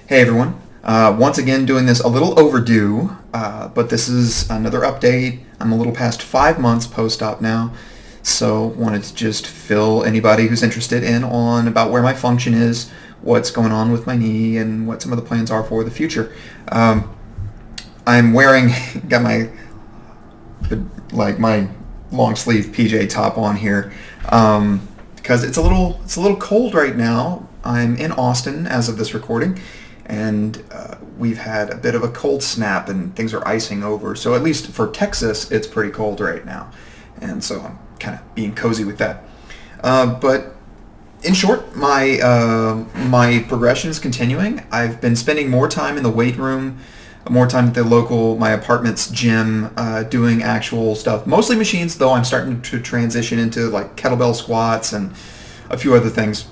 Hey everyone. Once again doing this a little overdue, but this is another update. I'm a little past 5 months post-op now, so wanted to just fill anybody who's interested in on about where my function is, what's going on with my knee, and what some of the plans are for the future. I'm wearing, got my long sleeve PJ top on here, because it's a little cold right now. I'm in Austin as of this recording, and we've had a bit of a cold snap and things are icing over. So at least for Texas, it's pretty cold right now. And so I'm kind of being cozy with that. But in short, my progression is continuing. I've been spending more time in the weight room, more time at my apartment's gym, doing actual stuff. Mostly machines, though I'm starting to transition into like kettlebell squats and a few other things.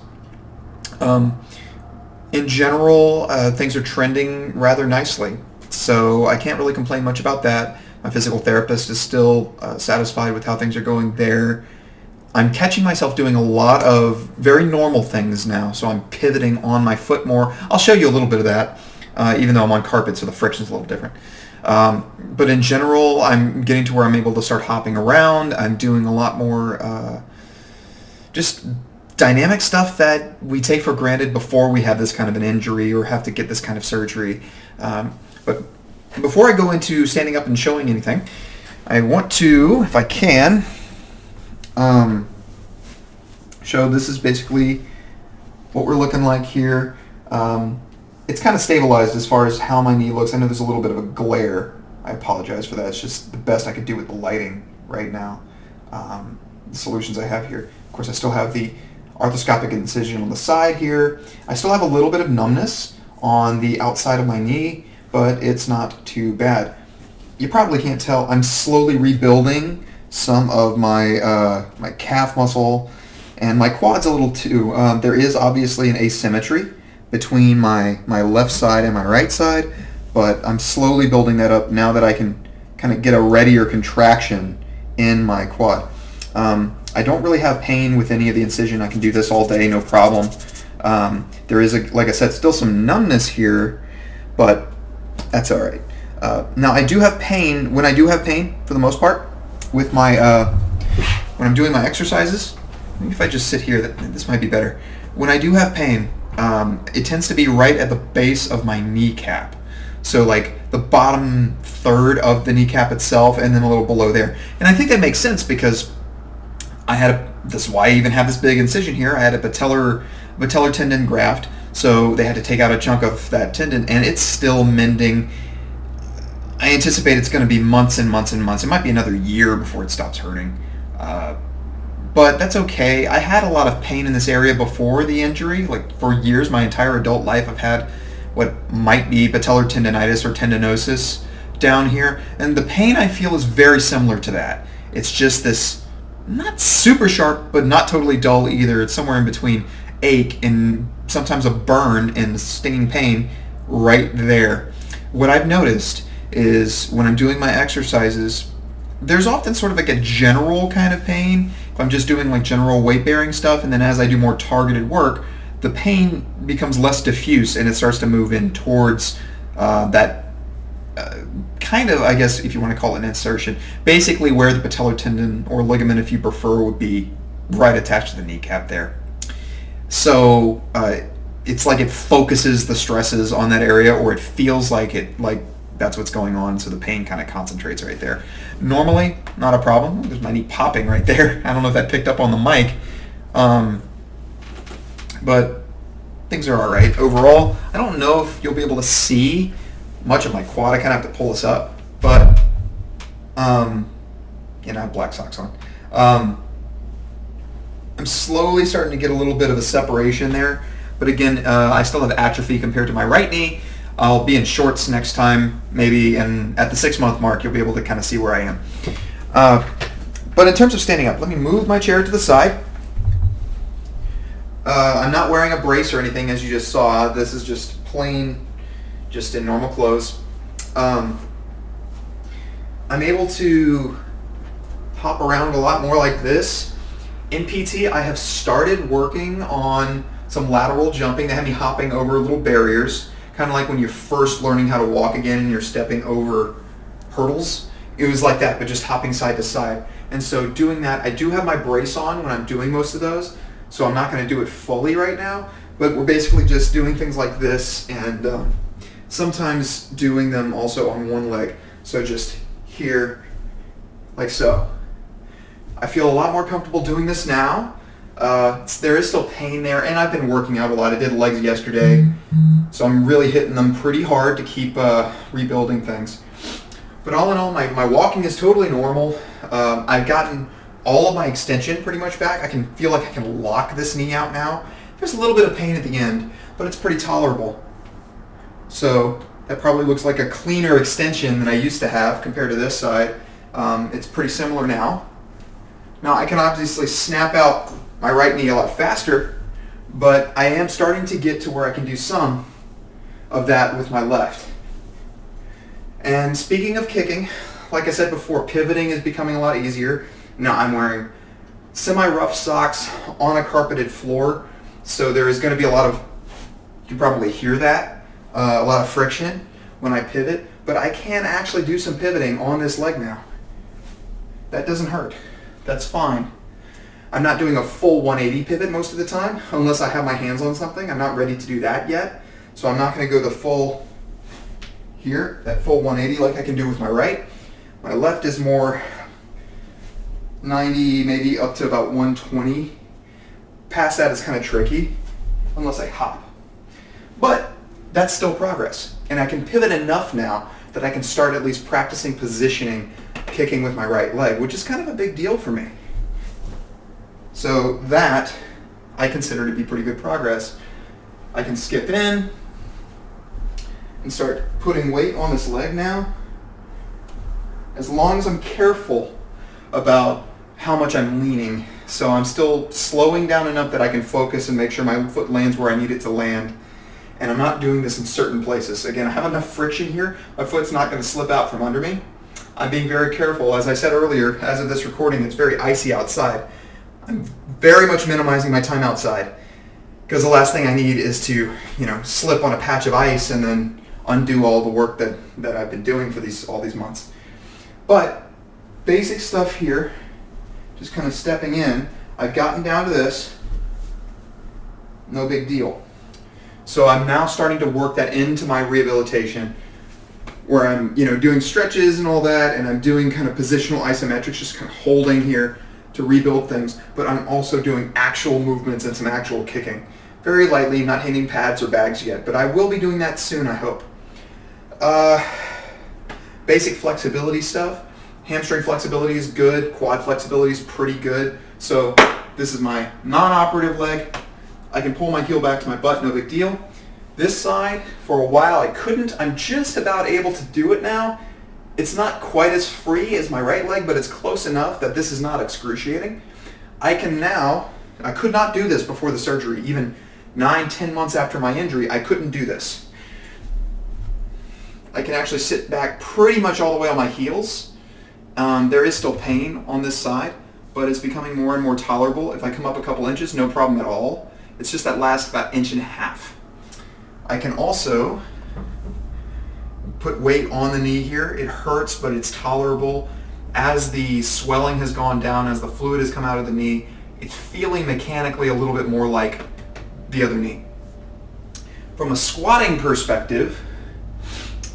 In general, things are trending rather nicely, so I can't really complain much about that. My physical therapist is still satisfied with how things are going there. I'm catching myself doing a lot of very normal things now, so I'm pivoting on my foot more. I'll show you a little bit of that, even though I'm on carpet, so the friction's a little different. But in general, I'm getting to where I'm able to start hopping around. I'm doing a lot more just dynamic stuff that we take for granted before we have this kind of an injury or have to get this kind of surgery. But before I go into standing up and showing anything, I want to, if I can, show this is basically what we're looking like here. It's kind of stabilized as far as how my knee looks. I know there's a little bit of a glare. I apologize for that. It's just the best I could do with the lighting right now. The solutions I have here. Of course, I still have the arthroscopic incision on the side here. I still have a little bit of numbness on the outside of my knee, but it's not too bad. You probably can't tell. I'm slowly rebuilding some of my my calf muscle, and my quad's a little too. There is obviously an asymmetry between my left side and my right side, but I'm slowly building that up now that I can kind of get a readier contraction in my quad. I don't really have pain with any of the incision. I can do this all day, no problem. There is, like I said, still some numbness here, but that's all right. Now, I do have pain. When I do have pain, for the most part, with my when I'm doing my exercises, maybe if I just sit here, this might be better. When I do have pain, it tends to be right at the base of my kneecap. So like the bottom third of the kneecap itself, and then a little below there. And I think that makes sense because this is why I even have this big incision here. I had a patellar tendon graft, so they had to take out a chunk of that tendon, and it's still mending. I anticipate it's going to be months and months and months. It might be another year before it stops hurting, but that's okay. I had a lot of pain in this area before the injury. Like for years, my entire adult life, I've had what might be patellar tendonitis or tendinosis down here, and the pain I feel is very similar to that. It's just this not super sharp, but not totally dull either. It's somewhere in between ache and sometimes a burn and stinging pain right there. What I've noticed is when I'm doing my exercises, there's often sort of like a general kind of pain if I'm just doing like general weight bearing stuff, and then as I do more targeted work, the pain becomes less diffuse and it starts to move in towards that kind of, I guess, if you want to call it an insertion, basically where the patellar tendon or ligament, if you prefer, would be right attached to the kneecap there. So it's like it focuses the stresses on that area, or it feels like that's what's going on, so the pain kind of concentrates right there. Normally, not a problem. There's my knee popping right there. I don't know if that picked up on the mic, but things are all right overall. I don't know if you'll be able to see much of my quad. I kind of have to pull this up, but I have black socks on. I'm slowly starting to get a little bit of a separation there, but again, I still have atrophy compared to my right knee. I'll be in shorts next time, maybe, and at the 6-month mark, you'll be able to kind of see where I am. But in terms of standing up, let me move my chair to the side. I'm not wearing a brace or anything, as you just saw. This is just plain, just in normal clothes. I'm able to hop around a lot more like this. In PT, I have started working on some lateral jumping. They have me hopping over little barriers, kind of like when you're first learning how to walk again and you're stepping over hurdles. It was like that, but just hopping side to side. And so doing that, I do have my brace on when I'm doing most of those, so I'm not going to do it fully right now, but we're basically just doing things like this, and sometimes doing them also on one leg. So just here, like so. I feel a lot more comfortable doing this now. There is still pain there, and I've been working out a lot. I did legs yesterday, so I'm really hitting them pretty hard to keep rebuilding things. But all in all, my walking is totally normal. I've gotten all of my extension pretty much back. I can feel like I can lock this knee out now. There's a little bit of pain at the end, but it's pretty tolerable. So that probably looks like a cleaner extension than I used to have compared to this side. It's pretty similar now. Now I can obviously snap out my right knee a lot faster, but I am starting to get to where I can do some of that with my left. And speaking of kicking, like I said before, pivoting is becoming a lot easier. Now I'm wearing semi-rough socks on a carpeted floor, so there is going to be a lot of, you can probably hear that, a lot of friction when I pivot, but I can actually do some pivoting on this leg now. That doesn't hurt. That's fine. I'm not doing a full 180 pivot most of the time, unless I have my hands on something. I'm not ready to do that yet, so I'm not going to go the full here, that full 180 like I can do with my right. My left is more 90, maybe up to about 120. Past that is kind of tricky, unless I hop. But that's still progress, and I can pivot enough now that I can start at least practicing positioning, kicking with my right leg, which is kind of a big deal for me. So that I consider to be pretty good progress. I can skip in and start putting weight on this leg now, as long as I'm careful about how much I'm leaning. So I'm still slowing down enough that I can focus and make sure my foot lands where I need it to land. And I'm not doing this in certain places. Again, I have enough friction here, my foot's not going to slip out from under me. I'm being very careful. As I said earlier, as of this recording, it's very icy outside. I'm very much minimizing my time outside, because the last thing I need is to, slip on a patch of ice and then undo all the work that I've been doing for all these months. But basic stuff here, just kind of stepping in. I've gotten down to this, no big deal. So I'm now starting to work that into my rehabilitation, where I'm doing stretches and all that, and I'm doing kind of positional isometrics, just kind of holding here to rebuild things, but I'm also doing actual movements and some actual kicking. Very lightly, not hitting pads or bags yet, but I will be doing that soon, I hope. Basic flexibility stuff. Hamstring flexibility is good, quad flexibility is pretty good. So this is my non-operative leg. I can pull my heel back to my butt, no big deal. This side, for a while I couldn't. I'm just about able to do it now. It's not quite as free as my right leg, but it's close enough that this is not excruciating. I can now, I could not do this before the surgery. Even 9-10 months after my injury, I couldn't do this. I can actually sit back pretty much all the way on my heels. There is still pain on this side, but it's becoming more and more tolerable. If I come up a couple inches, no problem at all. It's just that last about 1.5 inches. I can also put weight on the knee here. It hurts, but it's tolerable. As the swelling has gone down, as the fluid has come out of the knee, it's feeling mechanically a little bit more like the other knee. From a squatting perspective,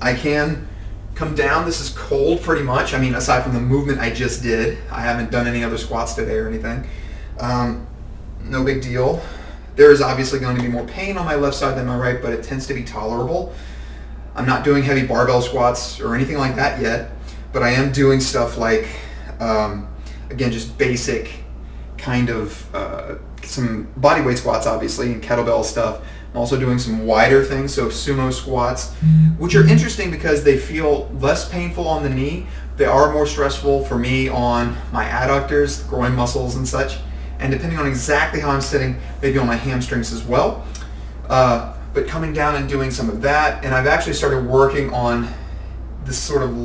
I can come down. This is cold pretty much. I mean, aside from the movement I just did, I haven't done any other squats today or anything. No big deal. There is obviously going to be more pain on my left side than my right, but it tends to be tolerable. I'm not doing heavy barbell squats or anything like that yet, but I am doing stuff like, again, just basic kind of some bodyweight squats, obviously, and kettlebell stuff. I'm also doing some wider things, so sumo squats, which are interesting because they feel less painful on the knee. They are more stressful for me on my adductors, groin muscles and such, and depending on exactly how I'm sitting, maybe on my hamstrings as well. But coming down and doing some of that, and I've actually started working on this sort of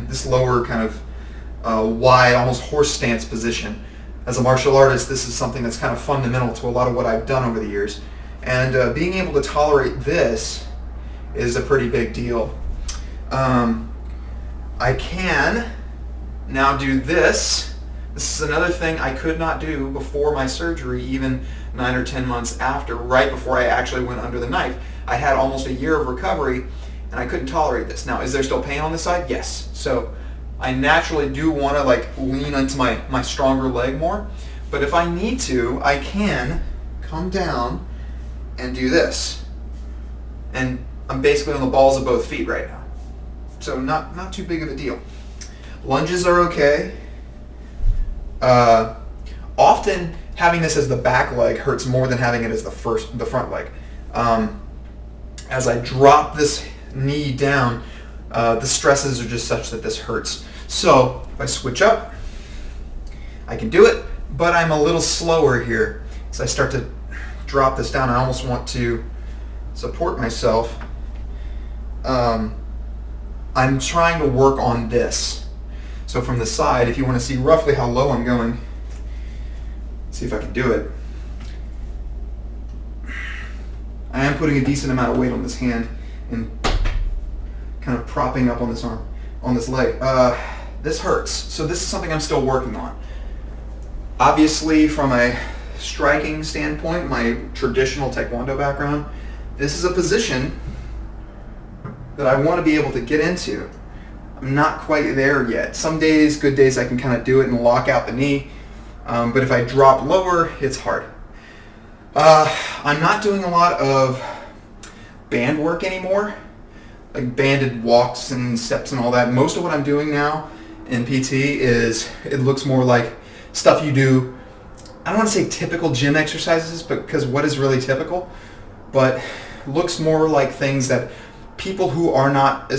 this lower kind of wide, almost horse stance position. As a martial artist, this is something that's kind of fundamental to a lot of what I've done over the years. And being able to tolerate this is a pretty big deal. I can now do this. This is another thing I could not do before my surgery, even 9 or 10 months after, right before I actually went under the knife. I had almost a year of recovery, and I couldn't tolerate this. Now, is there still pain on this side? Yes. So I naturally do want to like lean into my stronger leg more, but if I need to, I can come down and do this. And I'm basically on the balls of both feet right now. So not too big of a deal. Lunges are okay. Often having this as the back leg hurts more than having it as the front leg. As I drop this knee down, the stresses are just such that this hurts. So if I switch up, I can do it, but I'm a little slower here. As I start to drop this down, I almost want to support myself. I'm trying to work on this. So from the side, if you want to see roughly how low I'm going, see if I can do it. I am putting a decent amount of weight on this hand and kind of propping up on this arm, on this leg. This hurts, so this is something I'm still working on. Obviously, from a striking standpoint, my traditional Taekwondo background, this is a position that I want to be able to get into. I'm not quite there yet. Some days, good days, I can kind of do it and lock out the knee, but if I drop lower, it's hard. I'm not doing a lot of band work anymore, like banded walks and steps and all that. Most of what I'm doing now in PT is, it looks more like stuff you do, I don't want to say typical gym exercises, but because what is really typical, but looks more like things that people who are not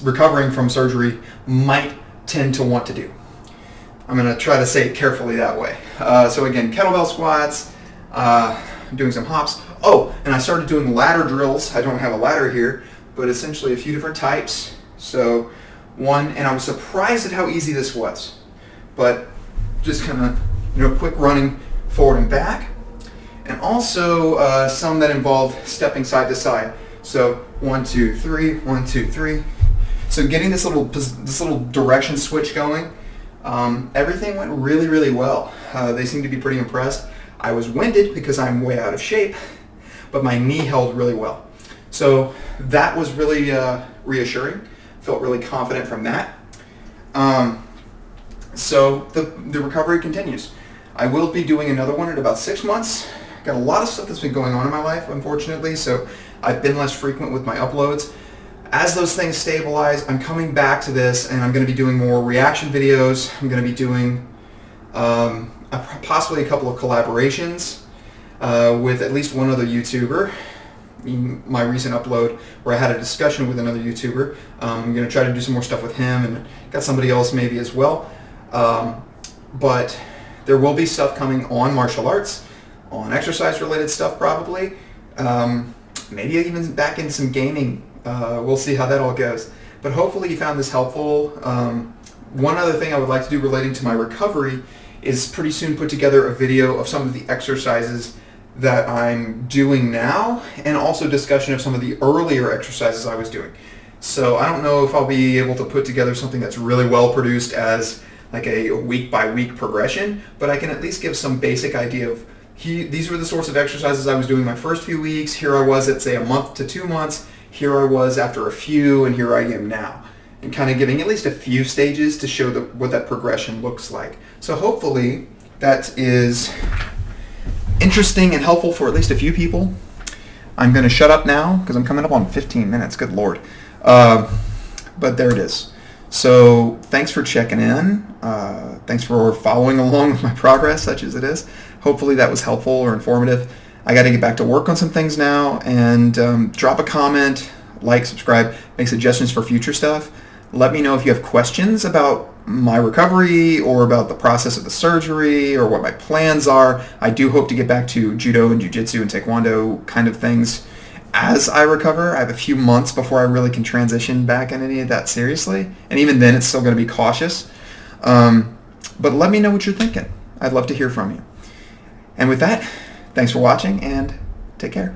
recovering from surgery might tend to want to do. I'm going to try to say it carefully that way. So again, kettlebell squats, doing some hops. Oh, and I started doing ladder drills. I don't have a ladder here, but essentially a few different types. So one, and I was surprised at how easy this was, but just kind of, quick running forward and back, and also some that involved stepping side to side. So 1, 2, 3, 1, 2, 3. So getting this little direction switch going, everything went really, really well. They seemed to be pretty impressed. I was winded because I'm way out of shape, but my knee held really well. So that was really reassuring. Felt really confident from that. So the recovery continues. I will be doing another one in about 6 months. Got a lot of stuff that's been going on in my life, unfortunately, so I've been less frequent with my uploads. As those things stabilize, I'm coming back to this, and I'm going to be doing more reaction videos. I'm going to be doing possibly a couple of collaborations with at least one other YouTuber. My recent upload where I had a discussion with another YouTuber. I'm going to try to do some more stuff with him, and got somebody else maybe as well. But there will be stuff coming on martial arts, on exercise-related stuff probably. Maybe even back into some gaming. We'll see how that all goes. But hopefully you found this helpful. One other thing I would like to do relating to my recovery is pretty soon put together a video of some of the exercises that I'm doing now, and also discussion of some of the earlier exercises I was doing. So I don't know if I'll be able to put together something that's really well produced as like a week-by-week progression, but I can at least give some basic idea of these were the sorts of exercises I was doing my first few weeks. Here I was at, say, a month to 2 months. Here I was after a few, and here I am now. And kind of giving at least a few stages to show what that progression looks like. So hopefully that is interesting and helpful for at least a few people. I'm going to shut up now because I'm coming up on 15 minutes. Good Lord. But there it is. So thanks for checking in. Thanks for following along with my progress, such as it is. Hopefully that was helpful or informative. I got to get back to work on some things now, and drop a comment, like, subscribe, make suggestions for future stuff. Let me know if you have questions about my recovery or about the process of the surgery or what my plans are. I do hope to get back to Judo and Jiu-Jitsu and Taekwondo kind of things as I recover. I have a few months before I really can transition back into any of that seriously, and even then it's still going to be cautious. But let me know what you're thinking. I'd love to hear from you. And with that, thanks for watching, and take care.